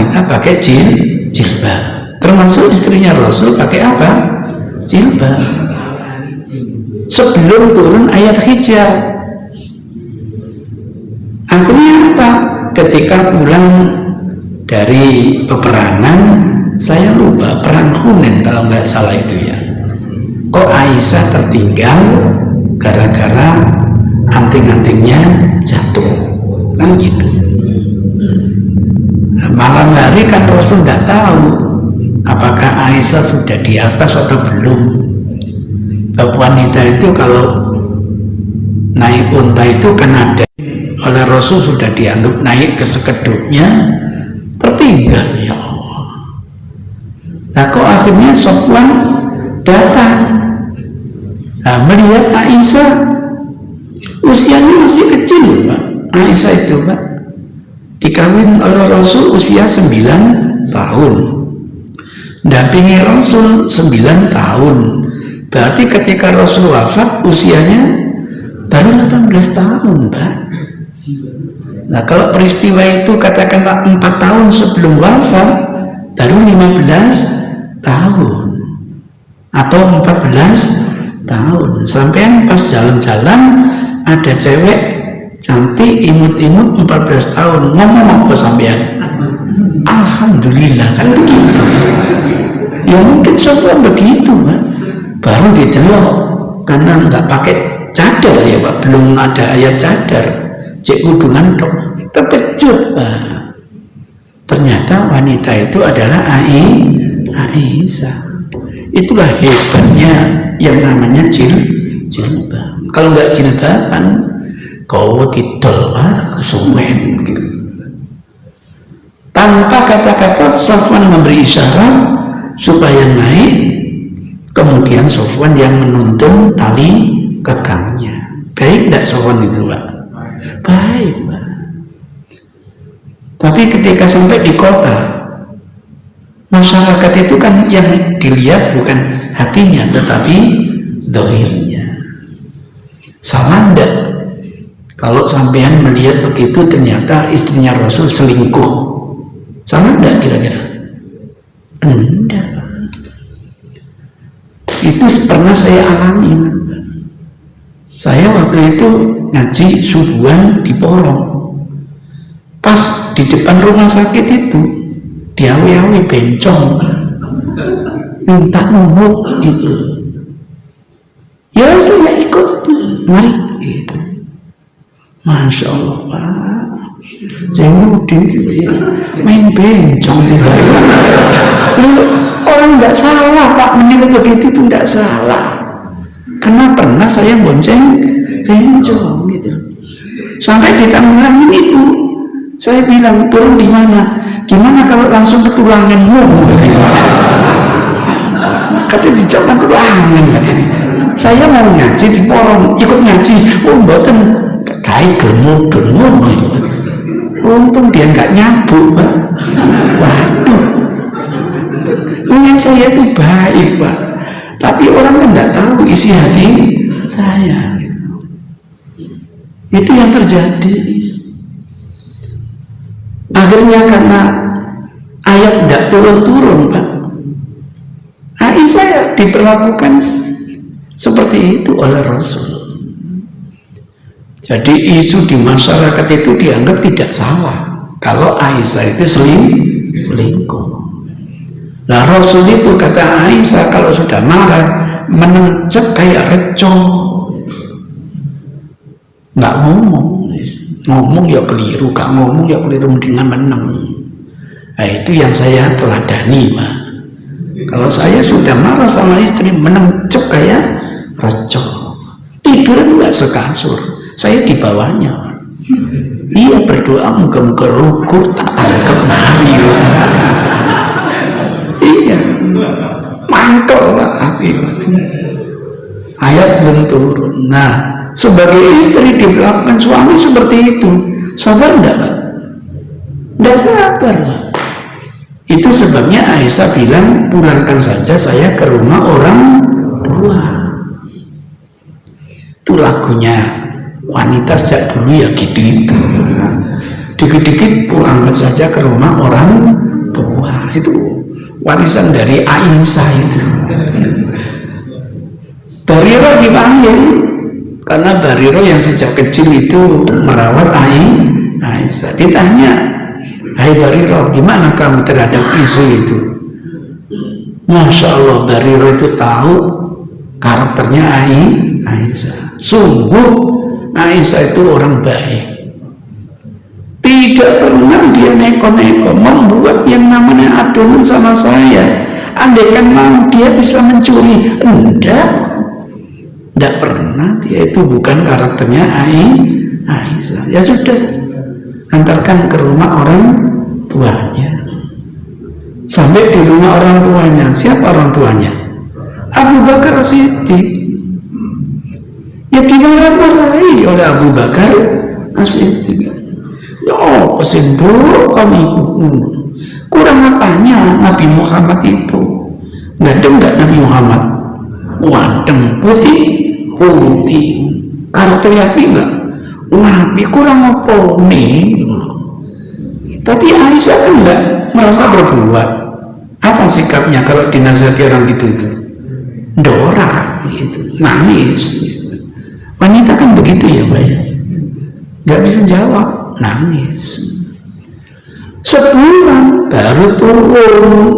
wanita pakai jilbab. Termasuk istrinya Rasul pakai apa? Jilbab. Sebelum turun ayat hijab. Akhirnya apa? Ketika pulang dari peperangan, saya lupa perang Hunain kalau nggak salah itu ya. Kok Aisyah tertinggal gara-gara anting-antingnya jatuh, kan gitu. Nah, malam hari kan Rasul nggak tahu apakah Aisyah sudah di atas atau belum. Bab wanita itu kalau naik unta itu kan ada oleh Rasul sudah dianggap naik ke sekedupnya, tertinggal ya Allah. Nah kok akhirnya Sofwan datang, nah, melihat Aisyah usianya masih kecil Pak. Aisyah itu Pak dikawin oleh Rasul usia 9 tahun, dampingi Rasul 9 tahun. Berarti ketika Rasul wafat usianya baru 18 tahun Pak. Nah kalau peristiwa itu katakanlah 4 tahun sebelum wafat, baru 15 tahun atau 14 tahun. Sampai pas jalan-jalan ada cewek cantik imut-imut 14 tahun, ngomong apa sampean? Alhamdulillah, kan begitu. Ya mungkin semua begitu Pak. Baru didelok karena nggak pakai cadar ya Pak, belum ada ayat cadar, cek kudungan dok, terkejut Pak. Ternyata wanita itu adalah Aisyah. Itulah hebatnya yang namanya jilbab. Kalau nggak jilbaban, kau tidol kesuwen gitu. Tanpa kata-kata Sofwan memberi isyarat supaya naik. Kemudian Sofwan yang menuntun tali kekangnya. Baik tidak Sofwan itu Pak? Baik Pak. Tapi ketika sampai di kota, masyarakat itu kan yang dilihat bukan hatinya tetapi dohirnya. Sama enggak kalau sampean melihat begitu ternyata istrinya Rasul selingkuh? Sama enggak kira-kira? Enggak. Itu pernah saya alami. Saya waktu itu ngaji subuhan di Porong, pas di depan rumah sakit itu diawi-awi bencong minta numut gitu. Ya saya ikut, mari gitu. Masya Allah Pak, Zainuddin main bencong tiba-tiba. Orang nggak salah Pak, menilai begitu itu nggak salah. Karena pernah saya bonceng bencong gitu. Sampai kita ngulangin itu, saya bilang turun di mana? Gimana kalau langsung ke tulanganmu? Katanya di zaman tulangan katanya. Saya mau ngaji di Porong, ikut ngaji. Oh mboten kait gemudun ngono. Untung dia nggak nyabuk Pak. Waduh. Niat saya itu baik Pak, tapi orang kan nggak tahu isi hati saya. Itu yang terjadi. Akhirnya karena ayat tidak turun-turun Pak, Aisyah diperlakukan seperti itu oleh Rasul. Jadi isu di masyarakat itu dianggap tidak salah kalau Aisyah itu selingkuh. Nah Rasul itu kata Aisyah kalau sudah marah menencep kayak reco, nggak ngomong ya keliru, gak ngomong ya keliru, dengan menang. Nah itu yang saya teladani Pak. Kalau saya sudah marah sama istri menencep kayak reco, tidur nggak sekasur, saya di bawahnya. Iya berdoa muka-muka rukur tak tangkap nari. Iya, mantel Pak hati. Ayat belum turun. Nah, sebagai istri diperlakukan suami seperti itu, sabar enggak Pak? Enggak sabar Pak. Itu sebabnya Aisyah bilang, pulangkan saja saya ke rumah orang tua. Itu lagunya wanita sejak dulu ya gitu itu. Dikit-dikit pulangkan saja ke rumah orang tua. Itu warisan dari Aisyah itu. Bariro dipanggil karena Bariro yang sejak kecil itu merawat Aisyah. Ditanya, hai Bariro, gimana kamu terhadap isu itu? Masya Allah, Bariro itu tahu karakternya Aisyah. Sungguh Aisyah itu orang baik. Tidak pernah dia neko-neko membuat yang namanya aduan sama saya. Andaikan mau dia bisa mencuri, enggak pernah. Dia itu bukan karakternya Aisyah. Ya sudah, antarkan ke rumah orang tuanya. Sampai di rumah orang tuanya, siapa orang tuanya? Abu Bakar As-Siddiq. Ya dimarah-marahi oleh Abu Bakar As-Siddiq. Ya apa sih kamu kurang apanya Nabi Muhammad itu? Ganteng nggak Nabi Muhammad? Ganteng, putih, karakternya enggak? Nabi kurang apa nih? Tapi Aisyah kan enggak merasa berbuat. Apa sikapnya kalau dinasihati orang gitu itu? Dorak gitu, nangis gitu. Wanita kan begitu ya Pak ya? Nggak bisa jawab, nangis. Sebulan baru turun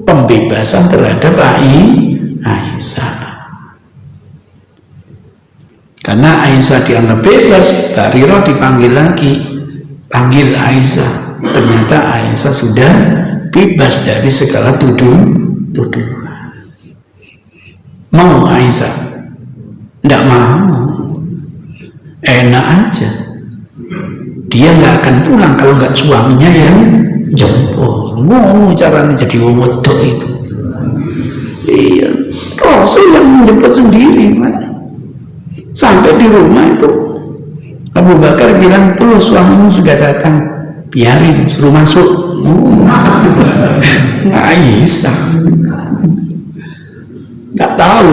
pembebasan terhadap Aisyah. Karena Aisyah dianggap bebas, Bariro dipanggil lagi, panggil Aisyah. Ternyata Aisyah sudah bebas dari segala tuduhan. Mau Aisyah? Tidak mau. Enak aja. Dia nggak akan pulang kalau nggak suaminya yang jemput. Mau caranya jadi wedok itu. Iya, Rasul yang menjemput sendiri, Pak. Sampai di rumah itu Abu Bakar bilang, tuh suamimu sudah datang, biarin, suruh masuk. Aisyah nggak tahu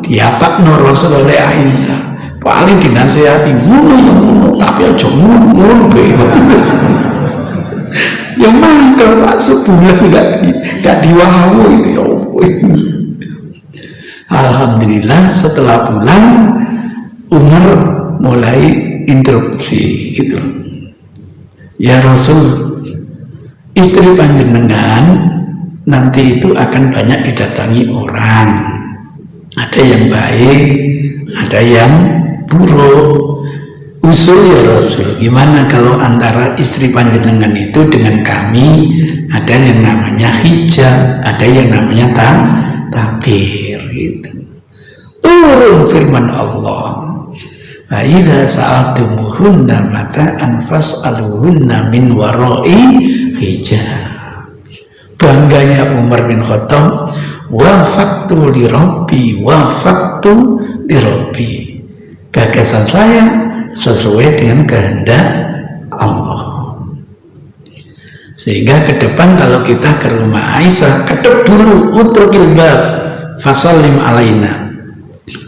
diapak Rasul oleh Aisyah. Paling dinasihati ngono tapi aja ngono yang mana kalau Pak sebulan nggak diwawu ini. Alhamdulillah setelah pulang Umar mulai interupsi gitu. Ya Rasul, istri panjenengan nanti itu akan banyak didatangi orang, ada yang baik, ada yang buruk. Usul ya Rasul, gimana kalau antara istri panjenengan itu dengan kami ada yang namanya hijab, ada yang namanya takbir gitu. Turun firman Allah, wa idza sa'altumuhunna mata'an fas'aluhunna min wara'i hijab. Bangganya Umar bin Khattab, wafaqtu li rabbi, wafaqtu li rabbi. Gagasan saya sesuai dengan kehendak Allah. Sehingga ke depan kalau kita ke rumah Aisyah, ketuk dulu, utrukil bab, fasallim alaina.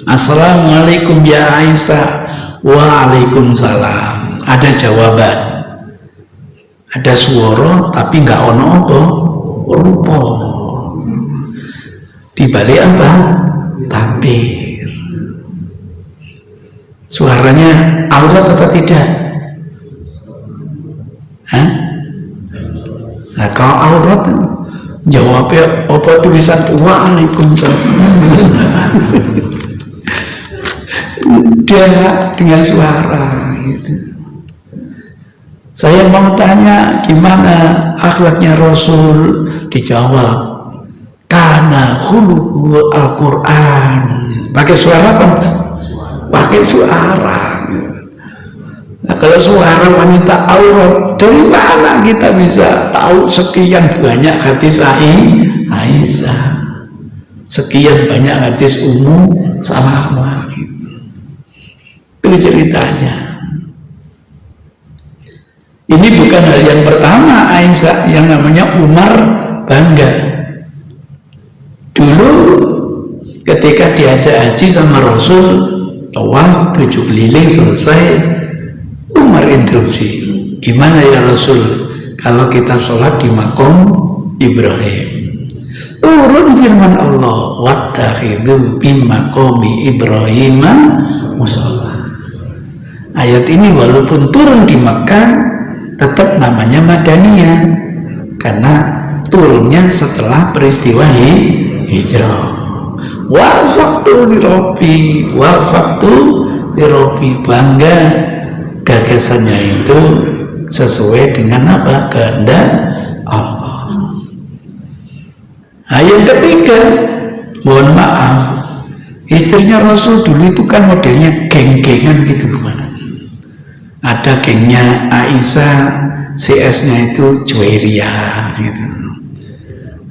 Assalamualaikum ya Aisyah. Waalaikumsalam. Ada jawaban, ada suara tapi nggak ono apa rupa. Di balik apa? Takbir. Suaranya aurat atau tidak? Hah? Nah kalau aurat jawabnya apa tulisan waalaikumsalam. Dia dengan suara gitu. Saya mau tanya gimana akhlaknya Rasul, dijawab kana khuluqu Al-Quran. Pakai suara apa? Pakai suara. Nah, kalau suara wanita aurat, dari mana kita bisa tahu sekian banyak hadis Aisyah, sekian banyak hadis Ummu Salamah? Itu ceritanya. Ini bukan hal yang pertama Aisyah yang namanya Umar bangga. Dulu ketika diajak haji sama Rasul, tawaf 7 keliling selesai, Umar interupsi, gimana ya Rasul kalau kita sholat di makom Ibrahim. Turun firman Allah, wattakhidhu bimaqami Ibrahim musalla. Ayat ini walaupun turun di Makkah tetap namanya Madaniyah karena turunnya setelah peristiwa hijrah. Wafaktu li Rabbi, bangga gagasannya itu sesuai dengan apa? Kehendak Allah. Nah, yang ketiga, mohon maaf, istrinya Rasul dulu itu kan modelnya geng-gengan gitu loh. Ada gengnya Aisyah, CS-nya itu Juwairiyah gitu.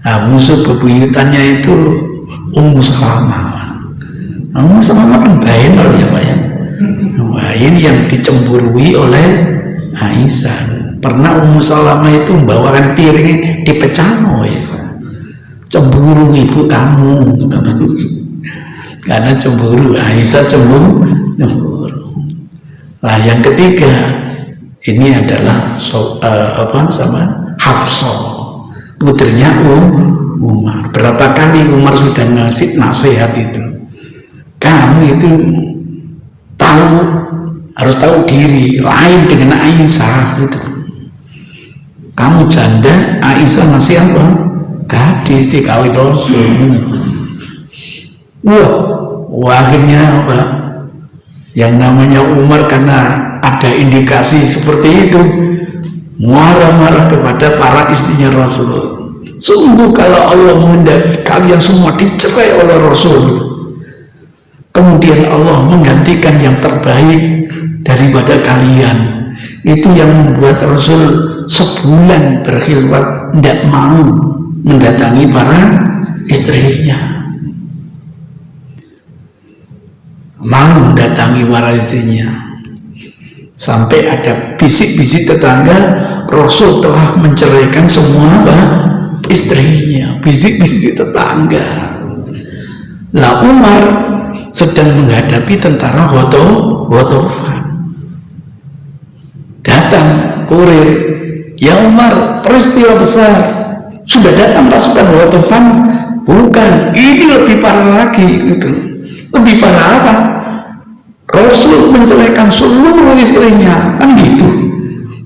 Nah, musuh bebuyutannya itu Ummu Salamah. Ummu Salamah kan bainal ya Pak ya. Wah, ini yang dicemburui oleh Aisyah. Pernah Ummu Salamah itu membawakan piring dipecah ya. Cemburu ibu kamu karena cemburu, Aisyah cemburu. Nah, yang ketiga ini adalah sama Hafsah, putrinya Umar. Berapa kali Umar sudah ngasih nasihat itu, kamu itu harus tahu diri, lain dengan Aisyah gitu. Kamu janda, Aisyah masih apa? Gadis dikawin Rasul. Akhirnya apa? Yang namanya Umar karena ada indikasi seperti itu marah-marah kepada para istrinya Rasul. Sungguh kalau Allah menghendaki kalian semua dicerai oleh Rasul, kemudian Allah menggantikan yang terbaik daripada kalian, itu yang membuat Rasul sebulan berkhilwat tidak mau mendatangi para istrinya. Mau mendatangi para istrinya sampai ada bisik-bisik tetangga Rasul telah menceraikan semua istrinya. Bisik-bisik tetangga. Lah Umar sedang menghadapi tentara Ghatafan. Datang kurir, ya Umar, peristiwa besar, sudah datang pasukan Ghatafan. Bukan, ini lebih parah lagi gitu. Lebih parah apa? Rasul menceraikan seluruh istrinya, kan gitu.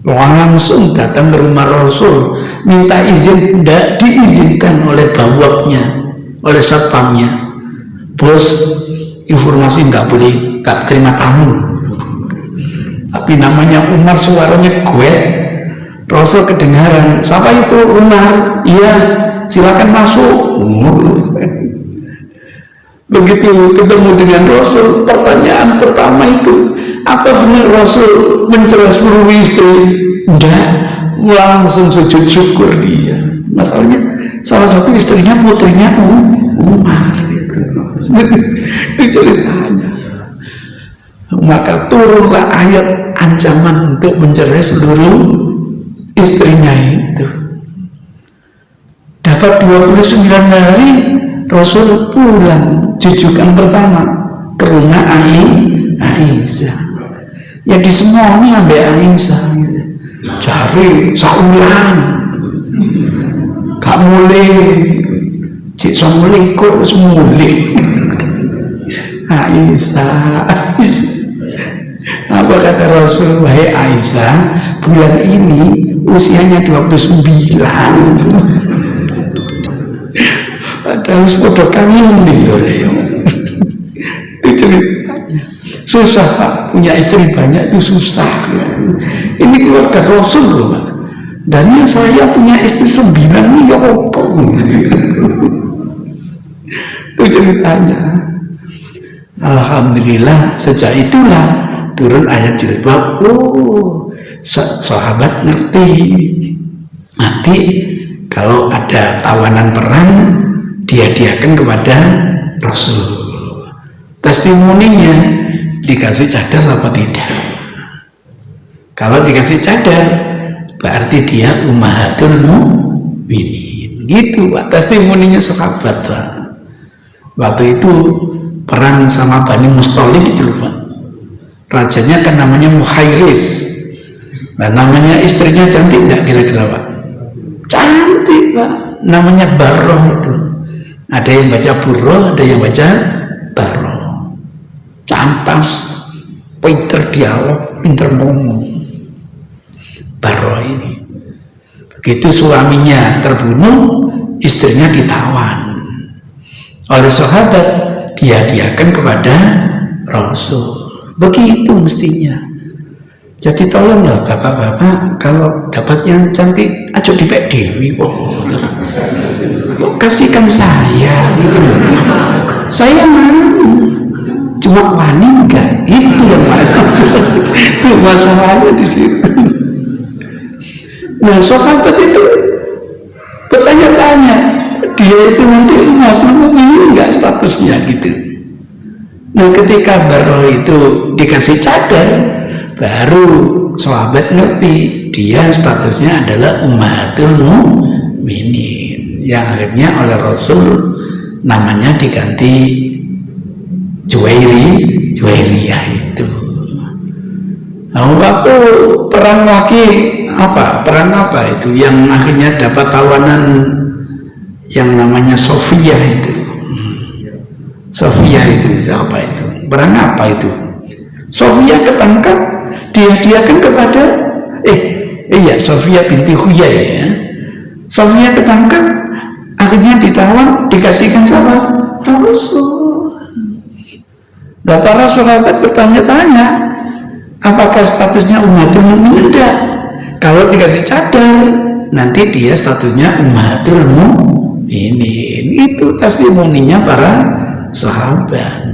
Langsung datang ke rumah Rasul, minta izin, tidak diizinkan oleh bawabnya, oleh satpamnya. Bos, informasi nggak boleh, nggak terima tamu. Tapi namanya Umar, suaranya gue. Rasul kedengaran, siapa itu Umar? Iya, silakan masuk. Begitu ketemu dengan Rasul, pertanyaan pertama itu, apa benar Rasul mencerai seluruh istri? Enggak, langsung sujud syukur dia. Masalahnya salah satu istrinya putrinya Umar gitu. Itu ceritanya. Maka turunlah ayat ancaman untuk mencerai seluruh istrinya itu. Dapat 29 hari Rasul pulang, jujukan pertama ke rumah Aisyah. Ya disemoni ambil Aisyah gitu. Cari saulan gak mulai cik somuli kok semuli. Aisyah, apa kata Rasul? Wahai Aisyah, bulan ini usianya 29. Padahal sepuluh kami itu ceritanya. Susah Pak, punya istri banyak itu susah gitu. Ini keluarga Rasul loh Pak. Dan ya saya punya istri 9 nih ya apa itu ceritanya. Alhamdulillah sejak itulah turun ayat jilbab. Sahabat ngerti nanti kalau ada tawanan perang dihadiahkan kepada Rasul. Testimoninya dikasih cadar apa tidak? Kalau dikasih cadar berarti dia ummahatul mukminin. Gitu Pak, testimoninya sahabat Pak. Waktu itu perang sama Bani Musthalib itu loh Pak. Rajanya kan namanya Muhairis. Nah namanya istrinya cantik enggak kira-kira Pak? Cantik Pak. namanya barroh itu. Ada yang baca burroh, ada yang baca barroh. Cantas, pinter dialog, pinter ngomong. Barroh ini. Begitu suaminya terbunuh, istrinya ditawan oleh sahabat, dihadiahkan kepada Rasul. Begitu mestinya. Jadi tolonglah bapak-bapak, kalau dapat yang cantik, aja dipek dewi kok. Kasihkan saya, gitu. Saya mau, cuma wani enggak. Itu yang masalah. Itu masalahnya di situ. Nah, sahabat itu bertanya-tanya, dia itu nanti umatul mukminin enggak statusnya gitu. Nah, ketika Barroh itu dikasih cadar, baru sahabat ngerti dia statusnya adalah ummatul mukminin, yang akhirnya oleh Rasul namanya diganti Juwairiyah itu. Nah, waktu perang lagi perang apa itu yang akhirnya dapat tawanan yang namanya Sofia itu. Sofia itu apa itu? Perang apa itu? Sofia ketangkap, dihadiahkan kepada Sofia binti Huyai ya. Sofia ketangkap, akhirnya ditawan, dikasihkan sama Rasul. Dan para sahabat bertanya-tanya, apakah statusnya ummatul mukminin? Enggak. Kalau dikasih cadar, nanti dia statusnya ummatul mukminin. Itu testimoninya para sahabat.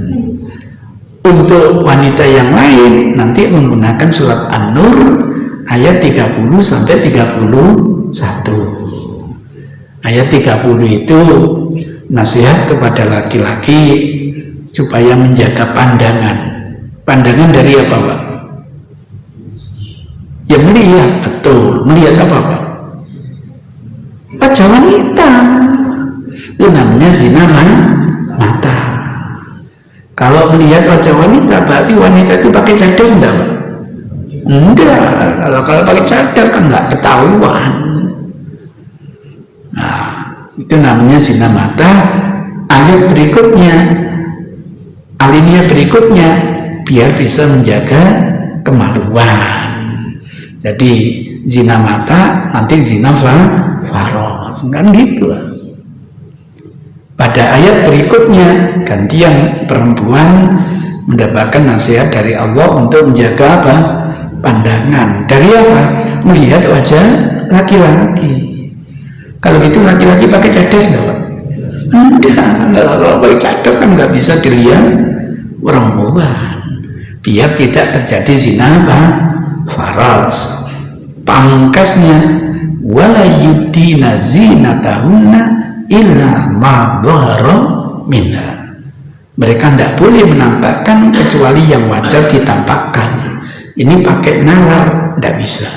Untuk wanita yang lain nanti menggunakan surat An-Nur ayat 30 sampai 31. Ayat 30 itu nasihat kepada laki-laki supaya menjaga pandangan. Pandangan dari apa, Pak? Ya melihat, betul. Melihat apa, Pak? Wajah wanita. Itu namanya zina mata. Kalau melihat wajah wanita, berarti wanita itu pakai cadar enggak, Pak? Enggak. Kalau pakai cadar kan enggak ketahuan. Nah, itu namanya zina mata. Ayat berikutnya, alinea berikutnya, biar bisa menjaga kemaluan. Jadi zina mata, nanti zina faros, kan gitu. Pada ayat berikutnya, gantian perempuan mendapatkan nasihat dari Allah untuk menjaga apa? Pandangan. Dari apa? Melihat wajah laki-laki. Kalau gitu laki-laki pakai cadar enggak, Pak? Enggak. Kalau pakai cadar kan nggak bisa dilihat perempuan. Biar tidak terjadi zina apa? Faras. Pangkasnya wala yubdina zinatahunna illa ma dhahara minha. Mereka tidak boleh menampakkan kecuali yang wajar ditampakkan. Ini pakai nalar tidak bisa,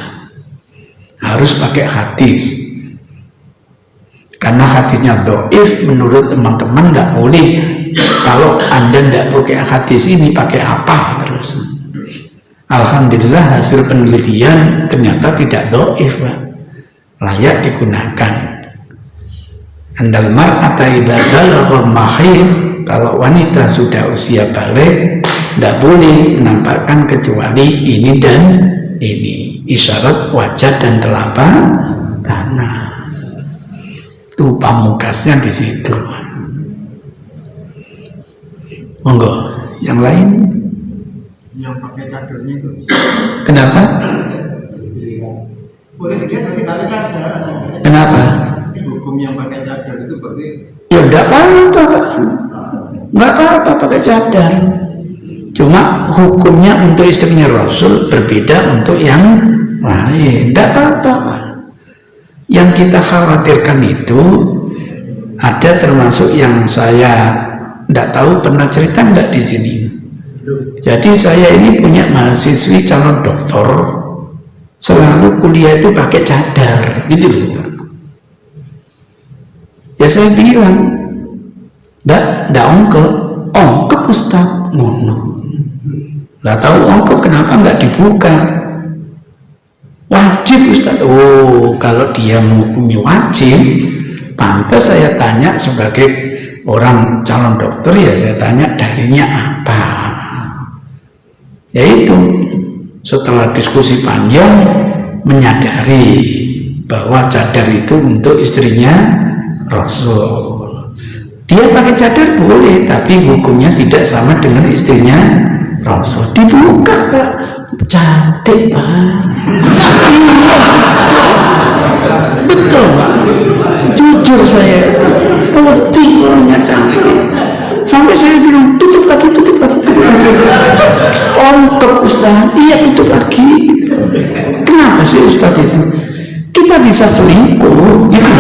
harus pakai hadis. Karena hadisnya dhaif, menurut teman-teman tidak boleh. Kalau Anda tidak pakai hadis ini, pakai apa terus? Alhamdulillah hasil penelitian ternyata tidak dhaif, Pak. Layak digunakan. Andal mar'ata idza balagha mahid, kalau wanita sudah usia balik tidak boleh menampakkan kecuali ini dan ini, isyarat wajah dan telapak tangan. Itu pamungkasnya di situ. Monggo, yang lain? Yang pakai cadarnya itu. Kenapa? Boleh dilihat nanti pakai cadar. Kenapa? Hukum yang pakai cadar itu berarti Ya enggak apa-apa, Pak. Enggak apa-apa pakai cadar. Cuma hukumnya untuk istrinya Rasul berbeda untuk yang lain. Enggak apa-apa, Pak. Yang kita khawatirkan itu ada termasuk yang saya enggak tahu pernah cerita enggak di sini. Jadi saya ini punya mahasiswi calon doktor, selalu kuliah itu pakai cadar, gitu loh. Ya saya bilang, enggak ongkep Ustaz, ngono. Enggak tahu ongkep kenapa enggak dibuka? Wajib Ustaz. Oh, kalau dia menghukumi wajib, Pantas saya tanya sebagai orang calon dokter, ya saya tanya dalilnya apa. Yaitu setelah diskusi panjang menyadari bahwa cadar itu untuk istrinya Rasul. Dia pakai cadar boleh, tapi hukumnya tidak sama dengan istrinya Rasul. Dibuka Pak, cantik Pak. Betul Pak, jujur saya ngerti orangnya cantik. Sampai saya bilang tutup lagi. Untuk Ustaz, iya tutup lagi. Kenapa sih Ustaz itu? Kita bisa selingkuh gitu.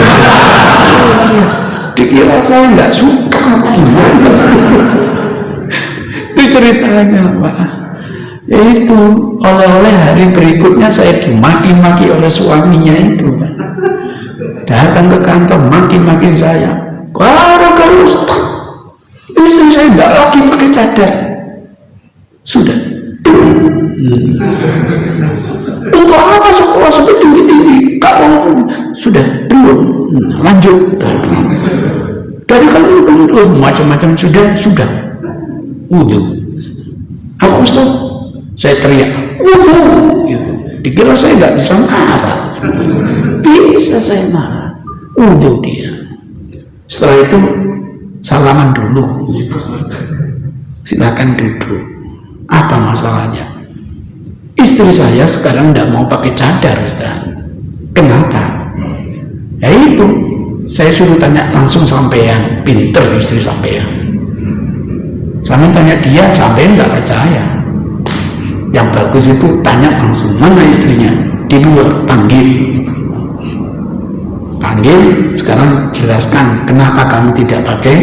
Dikira saya nggak suka, gimana? Itu ceritanya Pak. Yaitu oleh-oleh hari berikutnya saya dimaki-maki oleh suaminya itu Pak. Datang ke kantor maki-maki saya. Gara-gara Ustaz, istri saya nggak lagi pakai cadar. Sudah. Untuk apa sekolah sampai tinggi-tinggi? Kamu sudah belum? Lanjut. Dari kalau macam-macam sudah. Wudu. Apa Ustaz? Saya teriak. Wudu. Gitu. Dikira saya nggak bisa marah. Bisa saya marah. Wudu dia. Setelah itu salaman dulu. Silakan duduk. Apa masalahnya? Istri saya sekarang tidak mau pakai cadar Ustaz. Kenapa? Ya itu, saya suruh tanya langsung sampean, pinter istri sampean. Sampai tanya dia, sampean nggak percaya. Yang bagus itu tanya langsung, mana istrinya? Di luar, panggil. Panggil, sekarang jelaskan kenapa kamu tidak pakai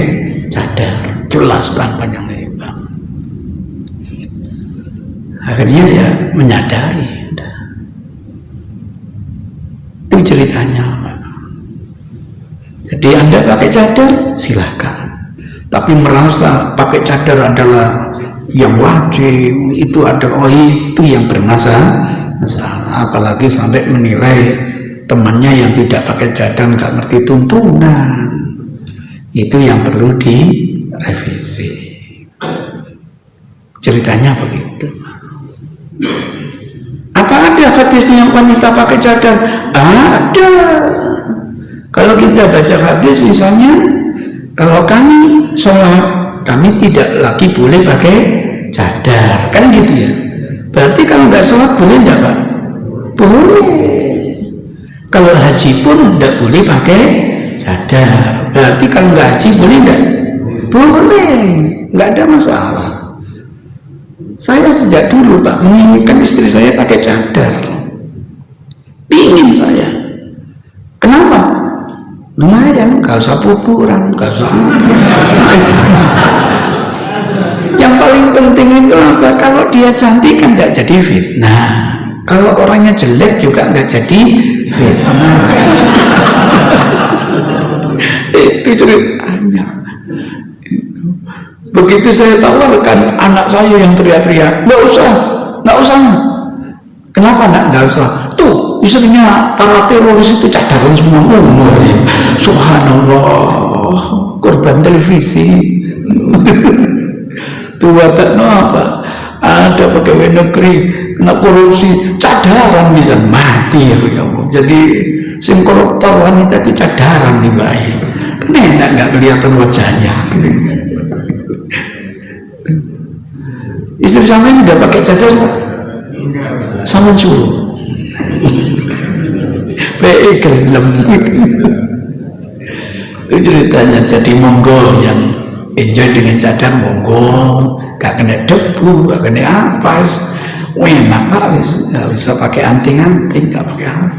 cadar. Jelaskan panjang lebar. Akhirnya ya menyadari. Itu ceritanya Pak. Jadi Anda pakai cadar silahkan, tapi merasa pakai cadar adalah yang wajib, itu yang bermasalah. Apalagi sampai menilai temannya yang tidak pakai cadar nggak ngerti tuntunan, itu yang perlu direvisi. Ceritanya begitu. Apa ada hadisnya yang wanita pakai cadar? Ada. Kalau kita baca hadis misalnya, kalau kami sholat, kami tidak lagi boleh pakai cadar, kan gitu ya. Berarti kalau nggak sholat boleh enggak Pak? Boleh. Kalau haji pun enggak boleh pakai cadar. Berarti kalau nggak haji boleh enggak? Boleh, nggak ada masalah. Saya sejak dulu Pak menginginkan istri saya pakai cadar. Pingin saya. Kenapa? Lumayan, gak usah pupuran, gak usah apa. Yang paling penting itu apa? Kalau dia cantik kan gak jadi fitnah. Kalau orangnya jelek juga gak jadi fitnah. Itu ceritanya. Begitu saya tawarkan anak saya yang teriak-teriak, nggak usah. Kenapa nggak usah? Tuh istrinya para teroris itu cadaran semua. Subhanallah, korban televisi. Tuh apa? Ada pegawai negeri kena korupsi, cadaran bisa mati ya Allah. Jadi sing koruptor wanita itu cadaran dibayar. Kan enak nggak kelihatan wajahnya. Istri sampean udah pakai cadar Pak? Sama suruh. Baik gelem. Itu ceritanya. Jadi monggo yang enjoy dengan cadar monggo, gak kena debu, gak kena ampas. Enak Pak, nggak usah pakai anting-anting, gak pakai apa.